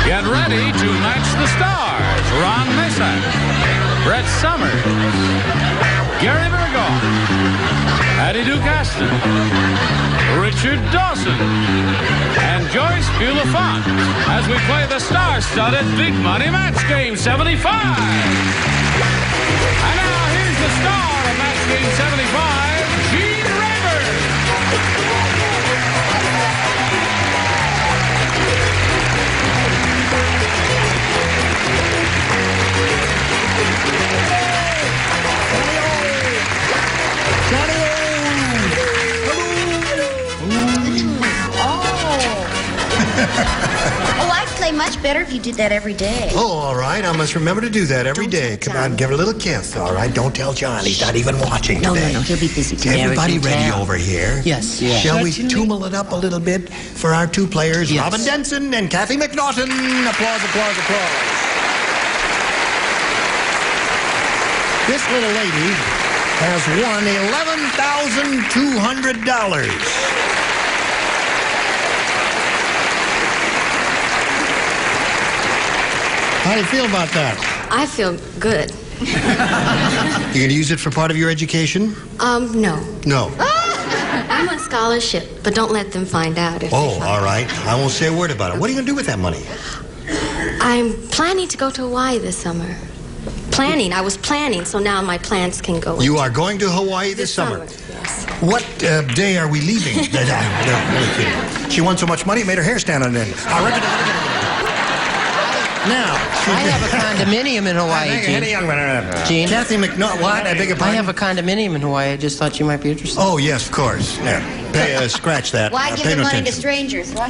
Get ready to match the stars. Ron Masak, Brett Summers, Gary Burghoff, Addie Duke Astin, Richard Dawson, and Joyce Bulifant as we play the star-studded Big Money Match Game 75. And now here's the star of Match Game 75, Gene Rayburn. Oh, I'd play much better if you did that every day. Oh, all right. I must remember to do that every day. Come on, give her a little kiss, all right? Don't tell John. He's not even watching today. No, he'll be busy Is today. everybody ready over here? Yes. Shall we tumble it up a little bit for our two players, Yes. Robin Denson and Kathy McNaughton? Applause, applause, applause. This little lady has won $11,200. How do you feel about that? I feel good. You going to use it for part of your education? No. No. I'm on scholarship, but don't let them find out if Oh, they find all right. I won't say a word about it. What are you going to do with that money? I'm planning to go to Hawaii this summer. I was planning, so now my plans can go. You are going to Hawaii this summer? Yes. What day are we leaving? No, really kidding. She won so much money, it made her hair stand on end. Now, I have a condominium in Hawaii, Gene. Gene? Kathy McNaughton, what? I beg your I pardon? have a condominium in Hawaii. I just thought you might be interested. Oh, yes, of course. Yeah. Scratch that. Why give Pay the no money to attention. strangers? Why?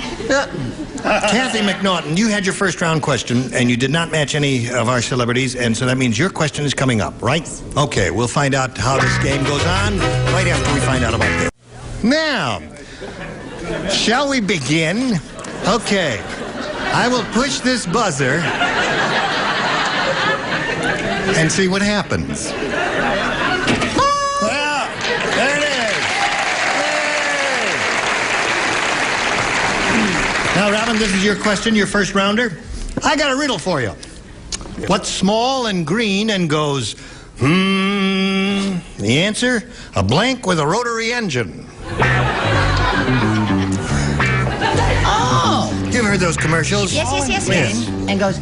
Kathy McNaughton, you had your first round question, and you did not match any of our celebrities, and so that means your question is coming up, right? Okay, we'll find out how this game goes on right after we find out about this. Now, shall we begin? Okay. I will push this buzzer and see what happens. Well, there it is. Yay. Now, Robin, this is your question, your first rounder. I got a riddle for you. What's small and green and goes, The answer, a blank with a rotary engine. You've heard those commercials? Yes. And goes,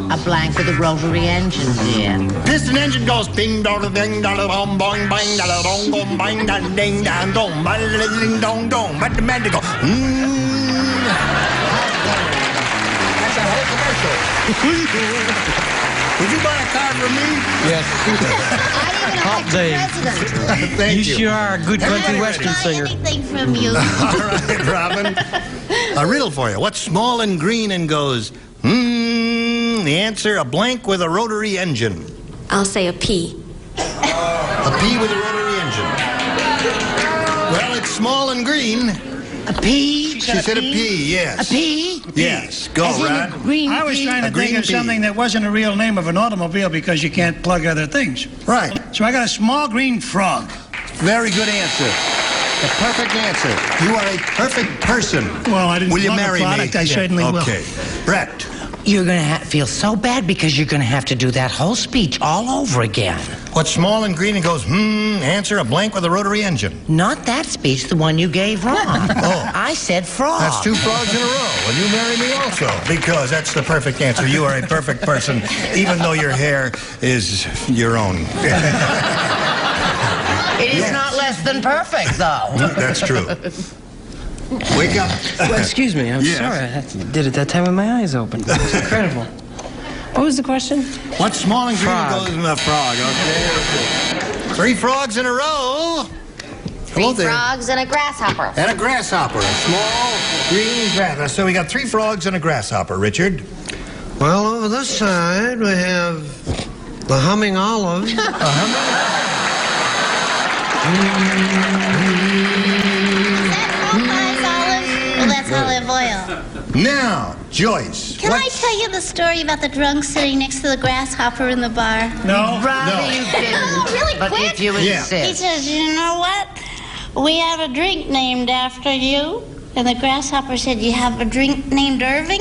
a blank with a rotary engine, dear. Piston engine goes ding dong ding dong dong boing bang da dong dong bang da ding dong dong ba ding dong dong. But the man go. That's a whole commercial. Would you buy a car from me? Yes. Top Dave. Thank you. You sure are a good country western singer. Anything from you. All right, Robin. A riddle for you. What's small and green and goes, The answer, a blank with a rotary engine. I'll say a P. A P with a rotary engine. Well, it's small and green. A P? She said a P, yes. A P? Yes. Go, As in Rod. a green I was pea? trying to A think green of pea. something that wasn't a real name of an automobile because you can't plug other things. Right. So I got a small green frog. Very good answer. The perfect answer. You are a perfect person. Well, I didn't Will you want a marry product, me? I certainly will. Okay. Brett. You're going to feel so bad because you're going to have to do that whole speech all over again. What's small and green and goes, Answer, a blank with a rotary engine. Not that speech, the one you gave wrong. Oh. I said frog. That's two frogs in a row. Will you marry me also? Because that's the perfect answer. You are a perfect person, even though your hair is your own. It is not less than perfect, though. That's true. Wake up. Well, excuse me. I'm Yes. sorry. I did it that time with my eyes open. It was incredible. What was the question? What's small and green Frog. goes in a frog? Okay. 3 frogs in a row. Hello there. Frogs and a grasshopper. And a grasshopper. A small green grass. So we got 3 frogs and a grasshopper, Richard. Well, over this side, we have the humming olive. Well, that's olive oil. Now, Joyce. Can I tell you the story about the drunk sitting next to the grasshopper in the bar? No. Rather you didn't. Oh, really But quick? if you Yeah. He insist. says, you know what? We have a drink named after you. And the grasshopper said, you have a drink named Irving?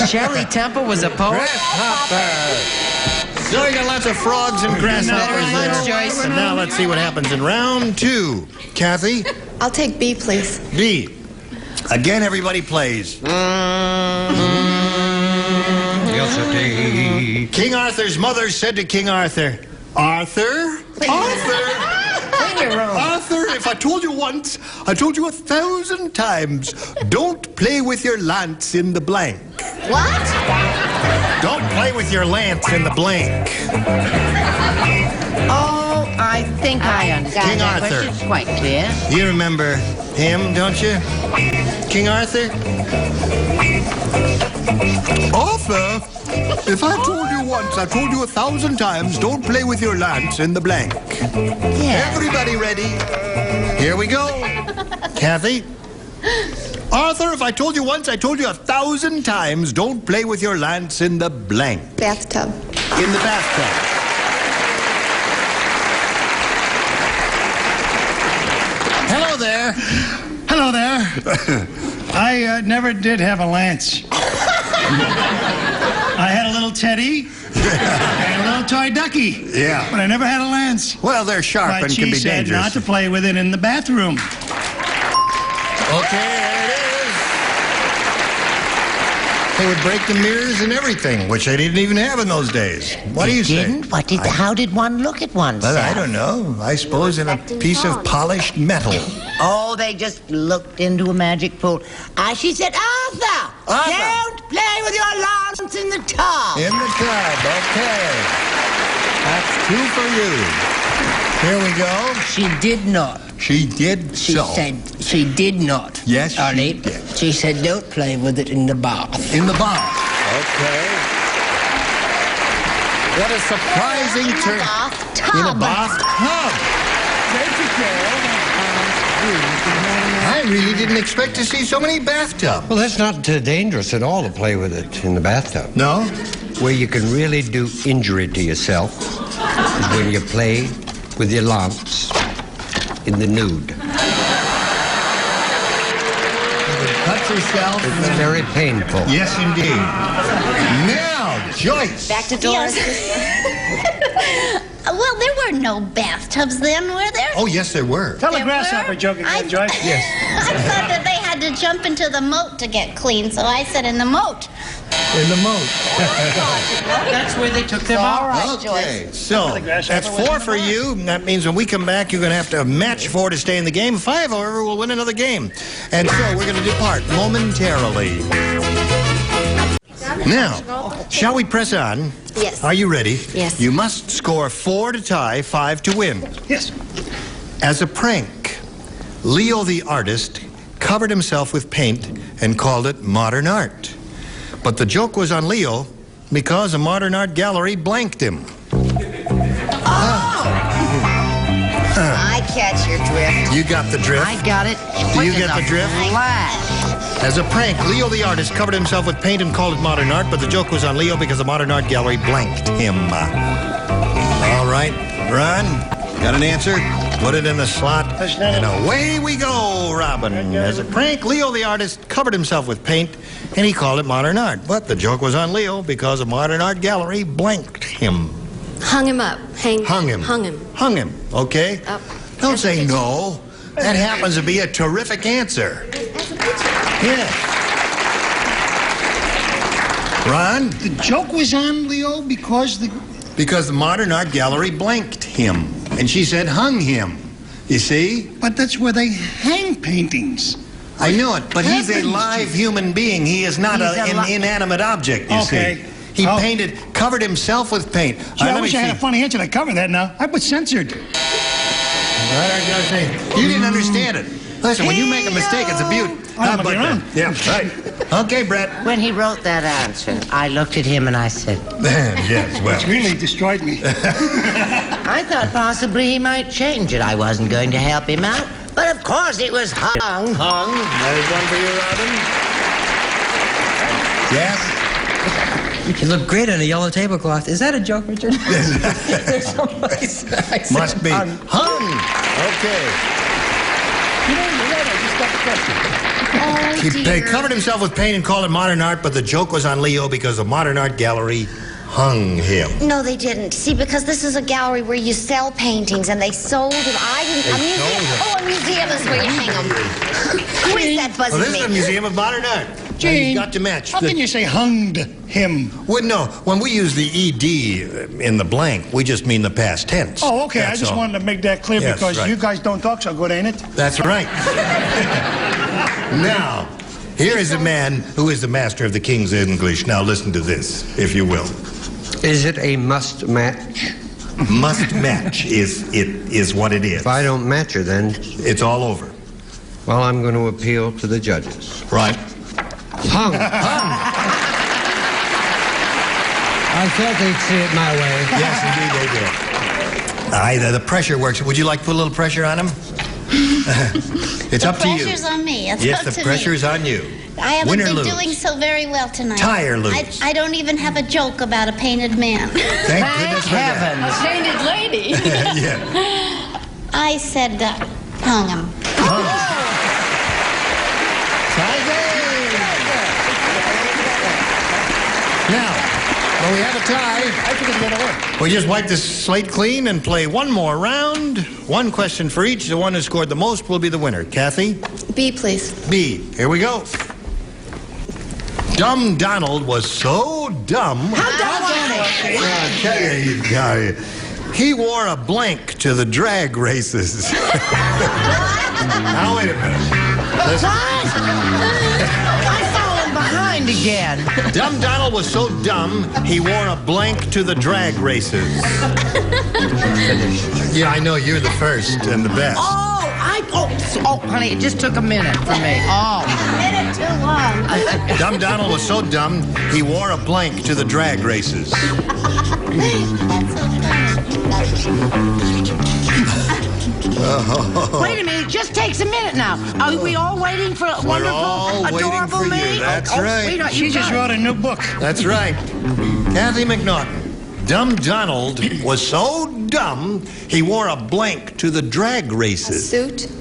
Shirley Temple was a poet? Grasshopper. So you got lots of frogs and grasshoppers Very much, there. Joyce. And now let's see what happens in round 2. Kathy? I'll take B, please. B. Again, everybody plays. King Arthur's mother said to King Arthur, Arthur, if I told you once, I told you 1,000 times, don't play with your lance in the blank. What? Don't play with your lance in the blank. Oh, I think I understand. King that Arthur. question. It's quite clear. You remember him, don't you? King Arthur? Arthur, if I told you once, I told you 1,000 times, don't play with your lance in the blank. Yeah. Everybody ready? Here we go. Kathy? Arthur, if I told you once, I told you 1,000 times, don't play with your lance in the blank. Bathtub. In the bathtub. Hello there. Hello there. I never did have a lance. I had a little teddy and a little toy ducky. Yeah. But I never had a lance. Well, they're sharp But and she can be said dangerous. not to play with it in the bathroom. Okay, there it is. They would break the mirrors and everything, which they didn't even have in those days. What do you say? Didn't? How did one look at oneself? Well, I don't know. I suppose in a piece of polished metal. Oh, they just looked into a magic pool. She said, Arthur, don't play with your lance in the tub. In the tub, okay. That's 2 for you. Here we go. She did not. She did She so. said she did not. Yes, she Arlie. did. She said don't play with it in the bath. In the bath. Okay. What a surprising turn. In a bathtub. I really didn't expect to see so many bathtubs. Well, that's not dangerous at all to play with it in the bathtub. No? Where you can really do injury to yourself is when you play with your lance in the nude. Cut yourself. It's very painful. Yes, indeed. Now, Joyce. Back to Doris. Well, there were no bathtubs then, were there? Oh, yes, there were. Tell a There grasshopper were? joke again, Joyce. Yes. I thought that they had to jump into the moat to get clean, so I said in the moat. In the moat. That's where they took their bath. Okay, so that's 4 for you. That means when we come back, you're going to have to match 4 to stay in the game. 5, however, will win another game. And so we're going to depart momentarily. Now, shall we press on? Yes. Are you ready? Yes. You must score 4 to tie, 5 to win. Yes. As a prank, Leo the artist covered himself with paint and called it modern art. But the joke was on Leo because a modern art gallery blanked him. I catch your drift. You got the drift? I got it. Do you get the drift? Flash. As a prank, Leo the artist covered himself with paint and called it modern art, but the joke was on Leo because the modern art gallery blanked him. All right, Ron, got an answer? Put it in the slot, and away we go, Robin. As a prank, Leo the artist covered himself with paint, and he called it modern art. But the joke was on Leo because a modern art gallery blanked him. Hung him up. Hung him. Hung him. Hung him, okay? Up. Don't say no. That happens to be a terrific answer. Yes. Ron? The joke was on Leo because the... Because the modern art gallery blanked him. And she said hung him. You see? But that's where they hang paintings. I know it, but he's a Heavens, live human being. He is not an inanimate object, you Okay. see. He covered himself with paint. Gee, I wish I had a funny answer to cover that now. I was censored. You didn't understand it. Listen, when you make a mistake, it's a beaut. How about that? Yeah, right. Okay, Brett. When he wrote that answer, I looked at him and I said, Yes, well. It's really destroyed me. I thought possibly he might change it. I wasn't going to help him out. But of course it was hung. Hung. There's one for you, Robin. Yes? You look great on a yellow tablecloth. Is that a joke, Richard? Must be. Hung. Okay. He covered himself with paint and called it modern art, but the joke was on Leo because the modern art gallery hung him. No, they didn't. See, because this is a gallery where you sell paintings, and they sold them. I didn't. A museum. Oh, a museum is where you hang them. Who is that buzzing Well, this me? is a museum of modern art. Gene, you got to match. How can you say hunged him? Well, no, when we use the ED in the blank, we just mean the past tense. Oh, okay. That's I just all. wanted to make that clear Yes, because right. you guys don't talk so good, ain't it? That's right. Now, here is a man who is the master of the King's English. Now, listen to this, if you will. Is it a must match? Must match is what it is. If I don't match her, then It's all over. well, I'm going to appeal to the judges. Right. Hung. I thought they'd see it my way. Yes, indeed they do. The pressure works. Would you like to put a little pressure on him? It's up to you. The pressure's on me. It's Yes, up the to pressure's me. on you. I haven't Win or been lose. doing so very well tonight. Tie or lose. I don't even have a joke about a painted man. Thank goodness for that. A painted lady. Yeah. I said, hung him. Now, well, we have a tie. We just wipe this slate clean and play one more round. One question for each. The one who scored the most will be the winner. Kathy? B, please. B. Here we go. Dumb Donald was so dumb. How dumb was he? He wore a blank to the drag races. Now, wait a minute. Listen. I fallen behind again. Dumb Donald was so dumb, he wore a blank to the drag races. Yeah, I know you're the first and the best. Oh, honey, it just took a minute for me. Oh. A minute too long. Dumb Donald was so dumb, he wore a blank to the drag races. Wait a minute, it just takes a minute now. Are we all waiting for We're all wonderful, waiting adorable for you. me? That's right. Sweetheart, She you just got it. wrote a new book. That's right. Kathy McNaughton. Dumb Donald was so dumb, he wore a blank to the drag races. Suit. No,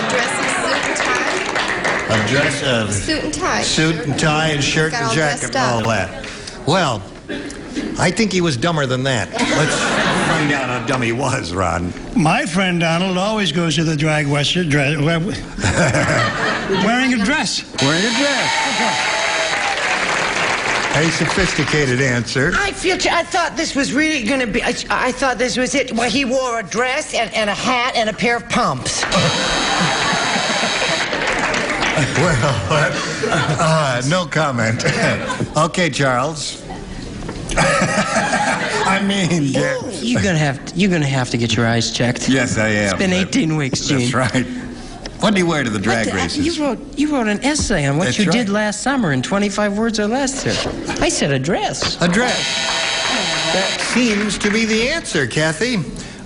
dress and suit and tie. A dress of Suit and tie. suit and tie and shirt Got and all jacket dressed and all up. that. Well, I think he was dumber than that. Let's find out how dumb he was, Ron. My friend Donald always goes to the drag western dress, wearing a dress. Wearing a dress. A sophisticated answer. I thought this was really going to be. I thought this was it. Well, he wore a dress and a hat and a pair of pumps. Well, no comment. Okay, Charles. I mean, You're gonna have to get your eyes checked. yes, I am. It's been 18 weeks, Gene. That's right. What do you wear to the drag races? You wrote an essay on what That's you right. did last summer in 25 words or less, sir. I said a dress. A dress. That seems to be the answer, Kathy.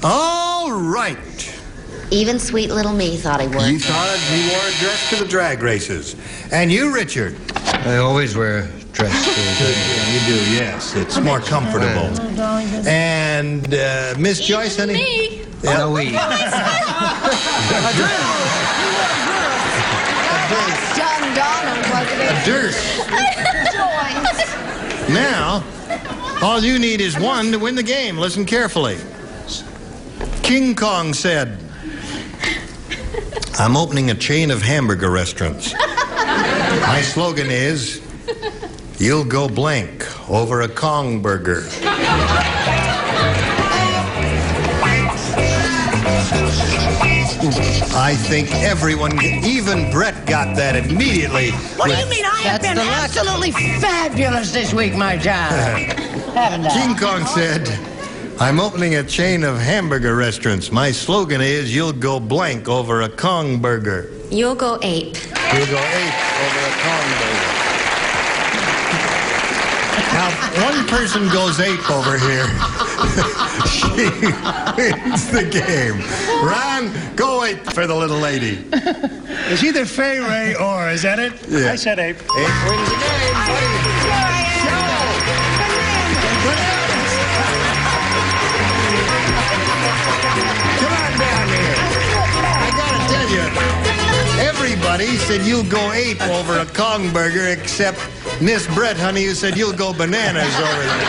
All right. Even sweet little me thought he would. You thought he wore a dress to the drag races. And you, Richard? I always wear a dress. You do, yes. It's more comfortable. And Miss Joyce, honey? Me. No, we. John Donald, wasn't A it? Durst. Now, all you need is one to win the game. Listen carefully. King Kong said, I'm opening a chain of hamburger restaurants. My slogan is, you'll go blank over a Kong burger. I think everyone, even Brett, got that immediately. What do you mean? I have That's been the luck. absolutely fabulous this week, my child. Haven't I? King Kong said, I'm opening a chain of hamburger restaurants. My slogan is, you'll go blank over a Kong burger. You'll go ape. You'll go ape over a Kong burger. Now, one person goes ape over here. She wins the game. Ron, go ape for the little lady. It's either Fay Ray or, is that it? Yeah. I said ape. Ape wins the game, buddy. Come on down here. everybody. He said, you'll go ape over a Kong burger, except Miss Brett, honey, who said you'll go bananas over there.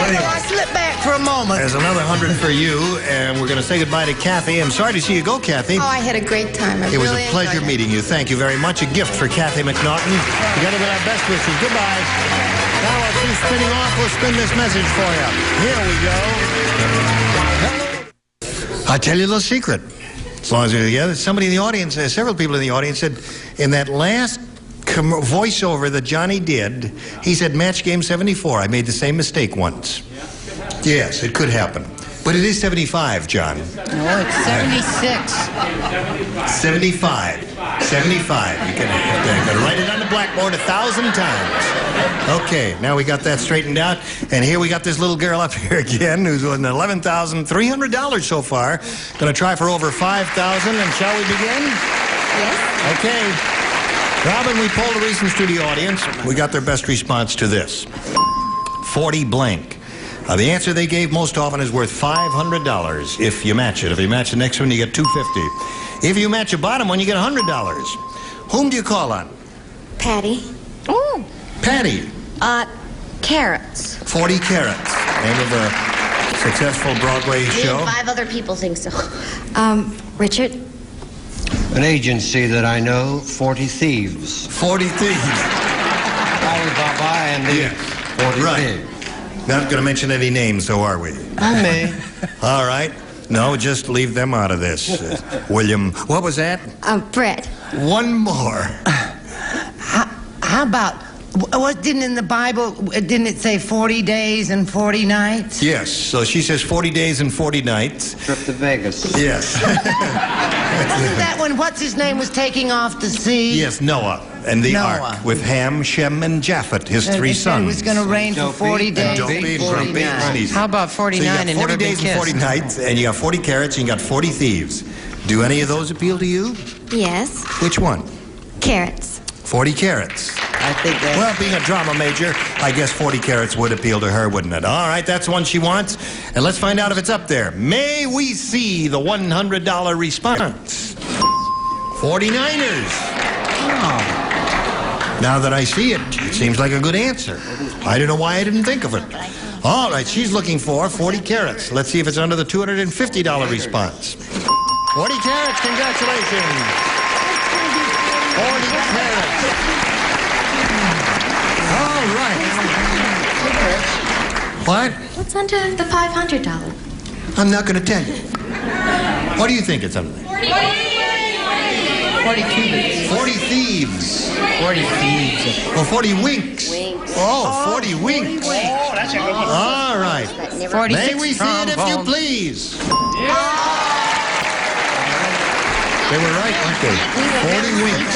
I slipped back for a moment. There's another 100 for you, and we're going to say goodbye to Kathy. I'm sorry to see you go, Kathy. Oh, I had a great time. It was a pleasure meeting you. Thank you very much. A gift for Kathy McNaughton. Together with our best wishes. Goodbye. Now, while she's spinning off, we'll spin this message for you. Here we go. Hello. I'll tell you a little secret. As long as you're together. Somebody in the audience, several people in the audience said, in that last voiceover that Johnny did, he said, match game 74. I made the same mistake once. Yes, it could happen. But it is 75, John. No, it's 76. 75. 75. You can write it on the blackboard 1,000 times. Okay, now we got that straightened out. And here we got this little girl up here again who's won $11,300 so far. Going to try for over 5,000. And shall we begin? Yes. Okay. Robin, we polled a recent studio audience. We got their best response to this. 40 blank. The answer they gave most often is worth $500 if you match it. If you match the next one, you get $250. If you match the bottom one, you get $100. Whom do you call on? Patty. Oh. Patty. Carrots. 40 carats. Name of a successful Broadway show. 5 other people think so. Richard. An agency that I know, 40 Thieves. 40 Thieves. Alibaba and the 40 Thieves. Not going to mention any names, so are we? I may. All right. No, just leave them out of this. William, what was that? Brett. One more. How about, didn't in the Bible, didn't it say 40 days and 40 nights? Yes, so she says 40 days and 40 nights. Trip to Vegas. Yes. Wasn't that when what's-his-name was taking off to sea? Yes, Noah and the ark with Ham, Shem, and Japheth, his 3 sons. It was going to rain for 40 days and 40 nights. How about 49 so and never been kissed? 40 days and 40 nights, and you got 40 carats, and you got 40 thieves. Do any of those appeal to you? Yes. Which one? Carrots. 40 carats. I think that... Well, being a drama major, I guess 40 carats would appeal to her, wouldn't it? All right, that's one she wants. And let's find out if it's up there. May we see the $100 response? 49ers. Oh. Now that I see it, it seems like a good answer. I don't know why I didn't think of it. All right, she's looking for 40 carats. Let's see if it's under the $250 response. 40 carats, congratulations. 40 carats. All right. What? What's under the $500? I'm not going to tell you. What do you think it's under? 40 cubits. 40 thieves. 40 thieves. Oh, 40 winks. Oh, 40 winks. Oh, that's a good one. All right. 46 May we see it if you trombones. please? They were right, weren't they? 40 winks.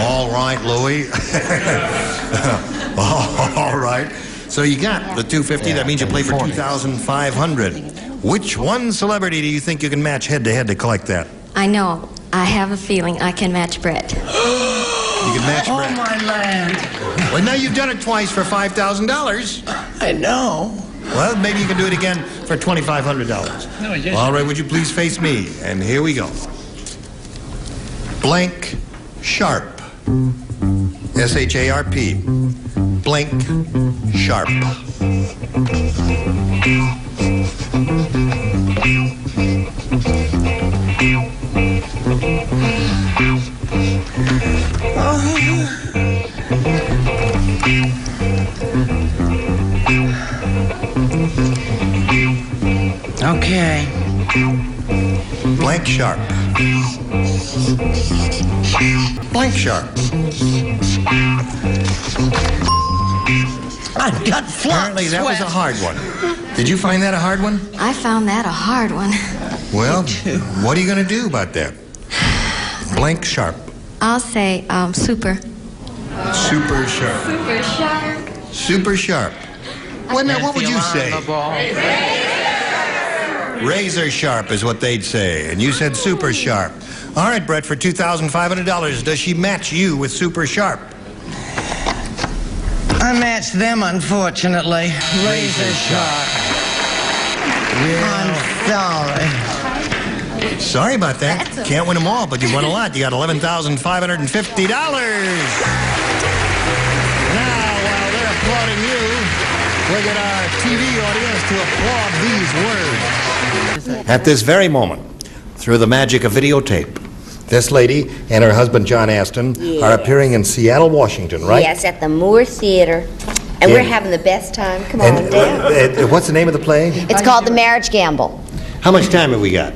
All right, Louie. All right. So you got the $250. That means you play for $2,500. Which one celebrity do you think you can match head-to-head to collect that? I know. I have a feeling I can match Brett. You can match Brett. Oh, my land. Well, now you've done it twice for $5,000. I know. Well, maybe you can do it again for $2,500. No, yes. All right, would you please face me? And here we go. Blank Sharp. S-H-A-R-P. Blank Sharp. Okay. Blank Sharp. Blank Sharp. I've got flux Apparently that was a hard one. Did you find that a hard one? I found that a hard one. Well, what are you going to do about that? Blank Sharp. I'll say super. Super Sharp. Super sharp. Super Sharp. Well, now, what would you say? Razor Sharp is what they'd say, and you said Super Sharp. All right, Brett, for $2,500, does she match you with Super Sharp? I matched them, unfortunately. Razor sharp. I'm sorry. Sorry about that. Can't win them all, but you won a lot. You got $11,550. Now, while they're applauding you, we'll get our TV audience to applaud these words. At this very moment, through the magic of videotape, this lady and her husband, John Astin, are appearing in Seattle, Washington, right? Yes, at the Moore Theater. And we're having the best time. Come on down. What's the name of the play? It's called The Marriage Gamble. How much time have we got?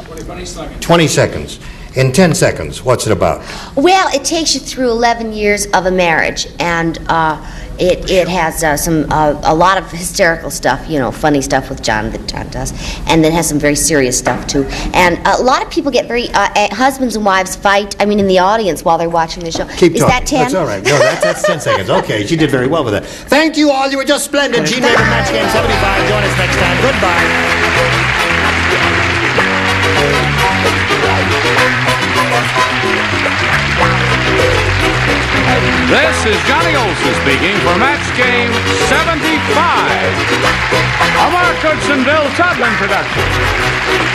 20 seconds. 20 seconds. In 10 seconds, what's it about? Well, it takes you through 11 years of a marriage, and it has a lot of hysterical stuff, you know, funny stuff with John that John does, and then has some very serious stuff too. And a lot of people get very husbands and wives fight. I mean, in the audience while they're watching the show. Keep Is talking. that 10? That's all right. No, that's 10 seconds. Okay, she did very well with that. Thank you all. You were just splendid. G made Match Game 75. Join us next time. Goodbye. This is Johnny Olson speaking for Match Game 75. A Mark Goodson, Bill Todman production.